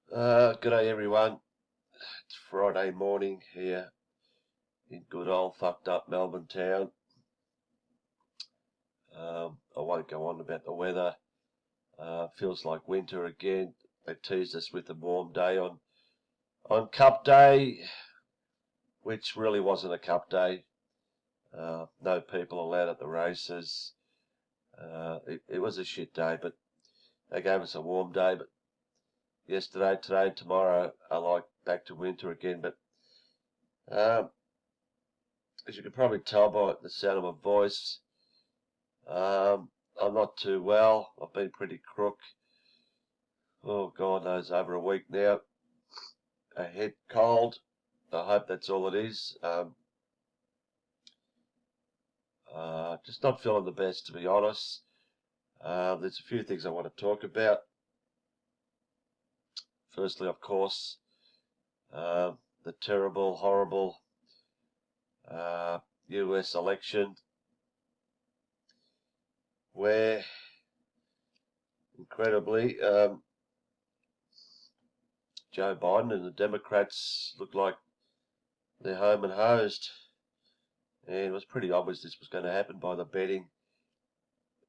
Good day everyone. It's Friday morning here in good old fucked up Melbourne town. I won't go on about the weather. Feels like winter again. They teased us with a warm day on Cup Day, which really wasn't a Cup Day. No people allowed at the races. It was a shit day, but they gave us a warm day. But yesterday, today, and tomorrow are like back to winter again. But as you can probably tell by the sound of my voice, I'm not too well. I've been pretty crook. Oh, God knows, over a week now. A head cold. I hope that's all it is. Just not feeling the best, to be honest. There's a few things I want to talk about. Firstly, of course, the terrible, horrible US election, where incredibly Joe Biden and the Democrats look like they're home and hosed. And it was pretty obvious this was going to happen by the betting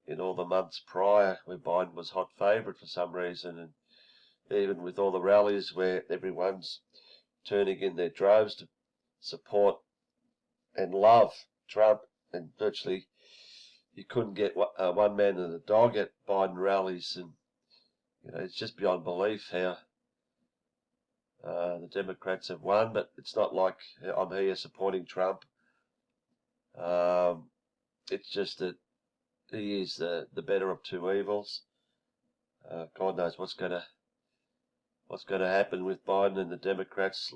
in all the months prior, where Biden was hot favourite for some reason, and even with all the rallies where everyone's turning in their droves to support and love Trump, and virtually you couldn't get one man and a dog at Biden rallies, and it's just beyond belief how the Democrats have won. But it's not like I'm here supporting Trump. It's just that he is the better of two evils. God knows what's going to happen with Biden and the Democrats.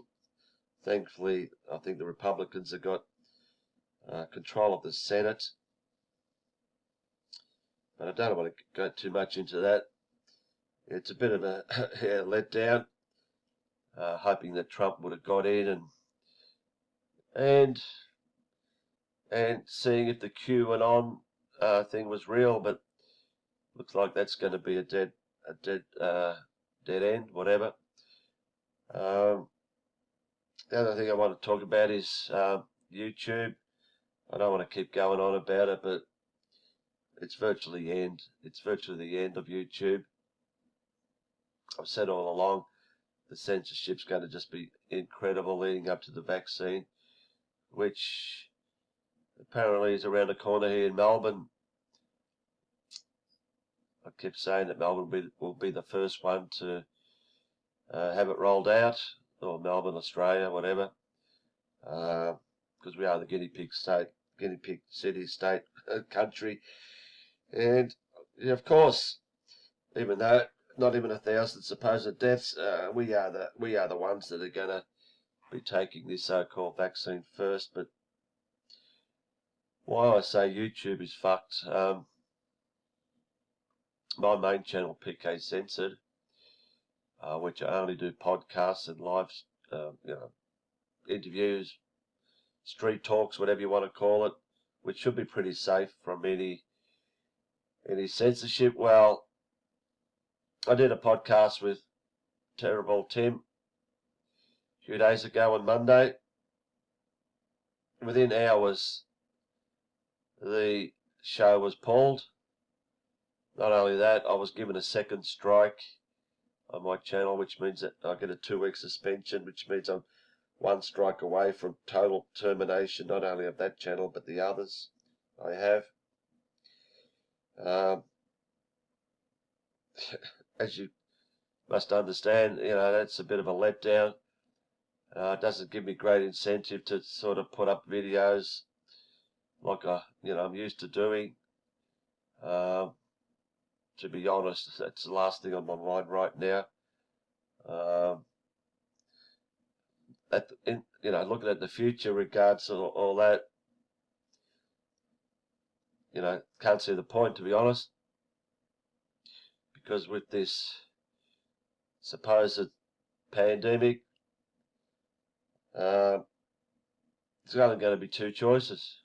Thankfully, I think the Republicans have got control of the Senate, but I don't want to go too much into that. It's a bit of a letdown. Hoping that Trump would have got in and seeing if the QAnon thing was real, but looks like that's going to be a dead end, whatever. The other thing I want to talk about is YouTube. I don't want to keep going on about it, but it's virtually the end. It's virtually the end of YouTube. I've said all along, the censorship's going to just be incredible leading up to the vaccine, which apparently is around the corner here in Melbourne. I kept saying that Melbourne will be the first one to have it rolled out, or Melbourne, Australia, whatever, because we are the guinea pig city, state, country, and of course, even though not even 1,000 supposed deaths, we are the ones that are going to be taking this so-called vaccine first. But why I say YouTube is fucked. My main channel, Peekay Censored, which I only do podcasts and live, interviews, street talks, whatever you want to call it, which should be pretty safe from any censorship. Well, I did a podcast with Terrible Tim a few days ago on Monday. Within hours, the show was pulled. Not only that, I was given a second strike on my channel, which means that I get a 2-week suspension, which means I'm one strike away from total termination, not only of that channel, but the others I have. As you must understand, that's a bit of a letdown. It doesn't give me great incentive to sort of put up videos like I'm used to doing. To be honest, that's the last thing on my mind right now. Looking at the future regards to all that, can't see the point, to be honest, because with this supposed pandemic, there's only going to be two choices.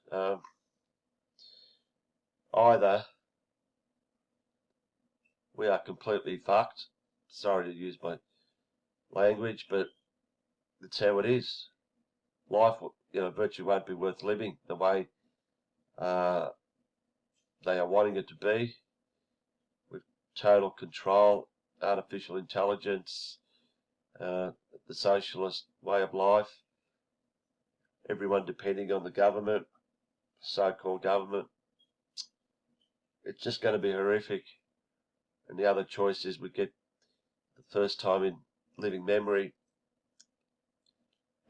Either we are completely fucked. Sorry to use my language, but it's how it is. Life, virtually won't be worth living the way they are wanting it to be, with total control, artificial intelligence, the socialist way of life, everyone depending on the government, so-called government. It's just going to be horrific. And the other choice is we get, the first time in living memory,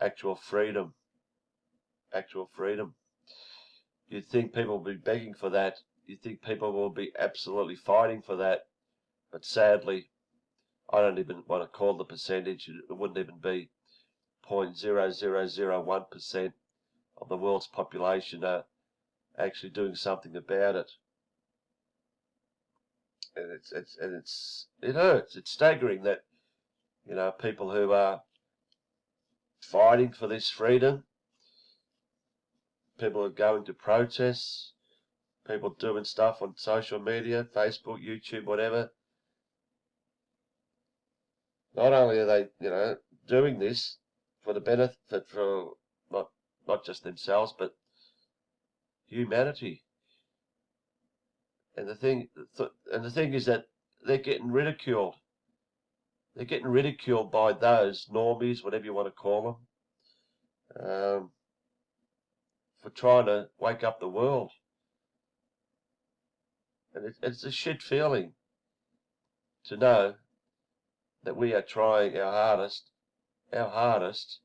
actual freedom. Actual freedom. You'd think people will be begging for that. You'd think people will be absolutely fighting for that. But sadly, I don't even want to call the percentage. It wouldn't even be 0.0001% of the world's population are actually doing something about it. And it hurts. It's staggering that, people who are fighting for this freedom, people are going to protests, people doing stuff on social media, Facebook, YouTube, whatever. Not only are they, doing this for the benefit for not just themselves, but humanity. And the thing is that they're getting ridiculed. They're getting ridiculed by those normies, whatever you want to call them, for trying to wake up the world. And it's a shit feeling to know that we are trying our hardest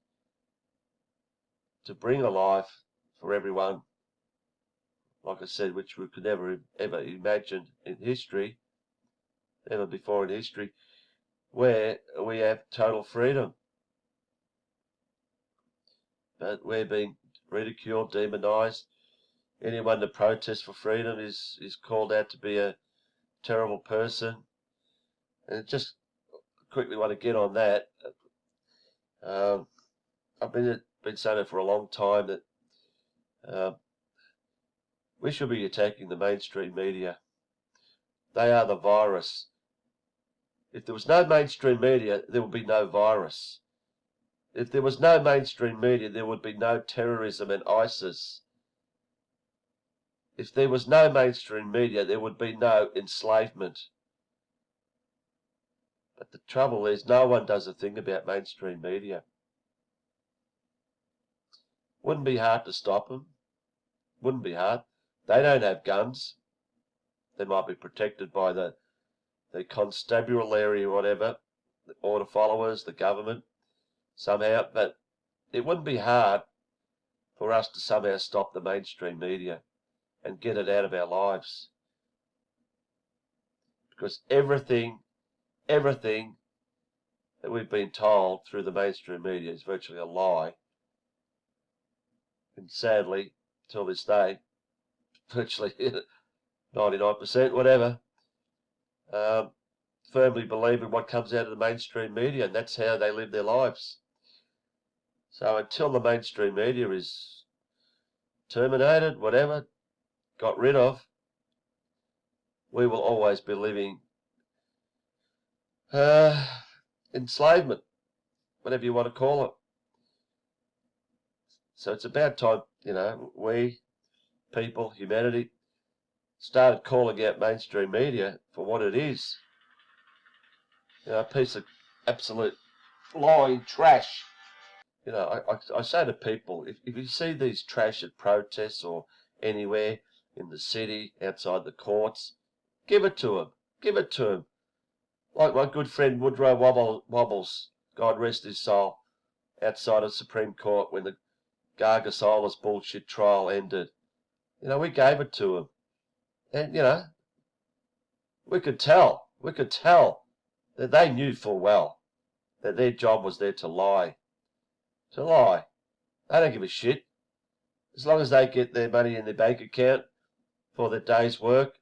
to bring a life for everyone, like I said, which we could never ever imagine in history, ever before in history, where we have total freedom. But we're being ridiculed, demonized. Anyone that protests for freedom is called out to be a terrible person. And just quickly want to get on that. I've been saying it for a long time that we should be attacking the mainstream media. They are the virus. If there was no mainstream media, there would be no virus. If there was no mainstream media, there would be no terrorism and ISIS. If there was no mainstream media, there would be no enslavement. But the trouble is, no one does a thing about mainstream media. Wouldn't be hard to stop them. Wouldn't be hard. They don't have guns. They might be protected by the constabulary or whatever, the order followers, the government, somehow. But it wouldn't be hard for us to somehow stop the mainstream media and get it out of our lives. Because everything that we've been told through the mainstream media is virtually a lie. And sadly, till this day, virtually 99%, whatever, firmly believe in what comes out of the mainstream media, and that's how they live their lives. So until the mainstream media is terminated, whatever, got rid of, we will always be living enslavement, whatever you want to call it. So it's about time, we, people, humanity, started calling out mainstream media for what it is. A piece of absolute lying trash. I say to people, if you see these trash at protests or anywhere in the city, outside the courts, give it to them. Give it to them. Like my good friend Woodrow Wobbles, God rest his soul, outside of Supreme Court when the Gargasolis bullshit trial ended. We gave it to him. And, we could tell that they knew full well that their job was there to lie. To lie. They don't give a shit. As long as they get their money in their bank account for their day's work,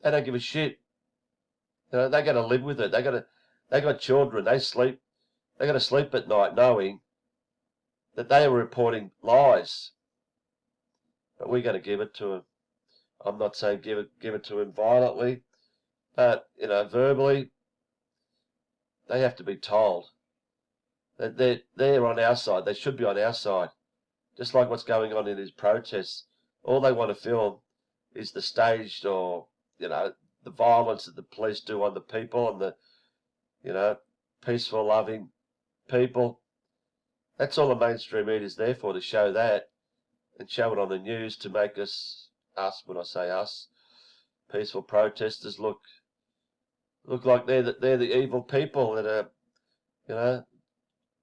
they don't give a shit. They got to live with it. They got children. They got to sleep at night knowing that they were reporting lies. But we're going to give it to them. I'm not saying give it to them violently, but verbally, they have to be told. They're on our side. They should be on our side. Just like what's going on in these protests. All they want to film is the staged or, the violence that the police do on the people and the, peaceful, loving people. That's all the mainstream media is there for, to show that and show it on the news to make us, when I say us, peaceful protesters look like they're the evil people that are,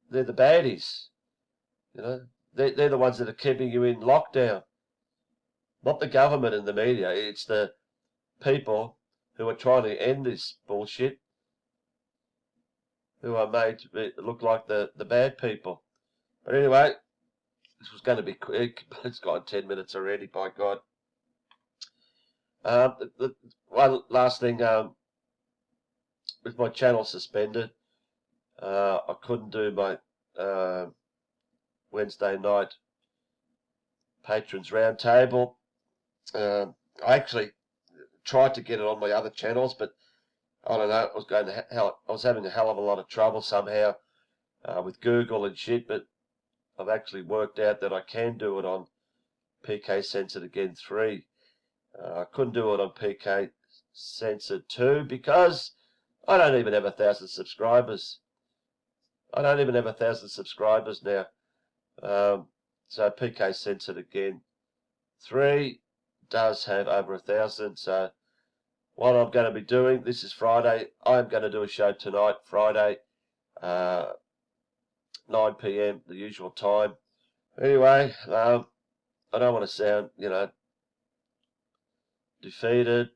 they're the baddies. They're the ones that are keeping you in lockdown. Not the government and the media. It's the people who are trying to end this bullshit, who are made to look like the bad people. But anyway, this was going to be quick, but it's gone 10 minutes already, by God. The one last thing, with my channel suspended, I couldn't do my Wednesday night patrons roundtable. I actually tried to get it on my other channels, but I don't know. I was having a hell of a lot of trouble somehow with Google and shit. But I've actually worked out that I can do it on Peekay Censored again 3. I couldn't do it on Peekay Censored 2 because I don't even have 1,000 subscribers. I don't even have 1,000 subscribers now. So Peekay Censored again 3 does have over 1,000. So what I'm going to be doing, this is Friday. I'm going to do a show tonight, Friday, 9 p.m, the usual time. Anyway, I don't want to sound, defeated,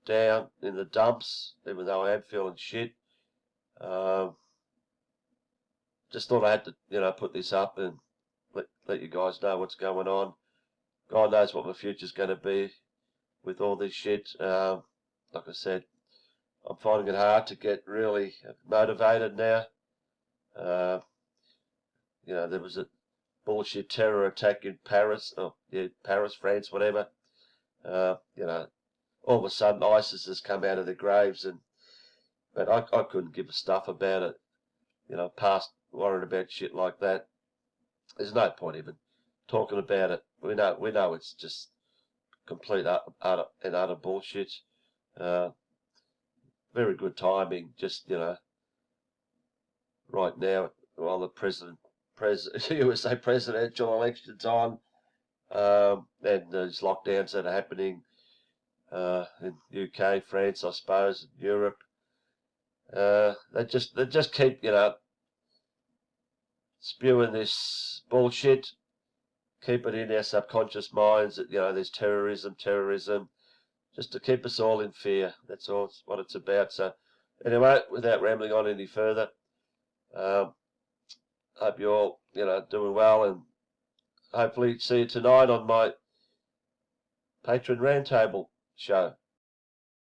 down in the dumps, even though I am feeling shit. Just thought I had to, put this up and let you guys know what's going on. God knows what my future's going to be with all this shit. Like I said, I'm finding it hard to get really motivated now. There was a bullshit terror attack in Paris, Paris, France, whatever. All of a sudden ISIS has come out of their graves, but I couldn't give a stuff about it. Past worried about shit like that. There's no point even talking about it. We know it's just complete and utter bullshit. Very good timing, just right now while the USA presidential election's on, and there's lockdowns that are happening in UK, France, I suppose, Europe. They just keep spewing this bullshit. Keep it in our subconscious minds that there's terrorism, just to keep us all in fear. That's all what it's about. So anyway, without rambling on any further, hope you're all doing well, and hopefully see you tonight on my Patron Roundtable show.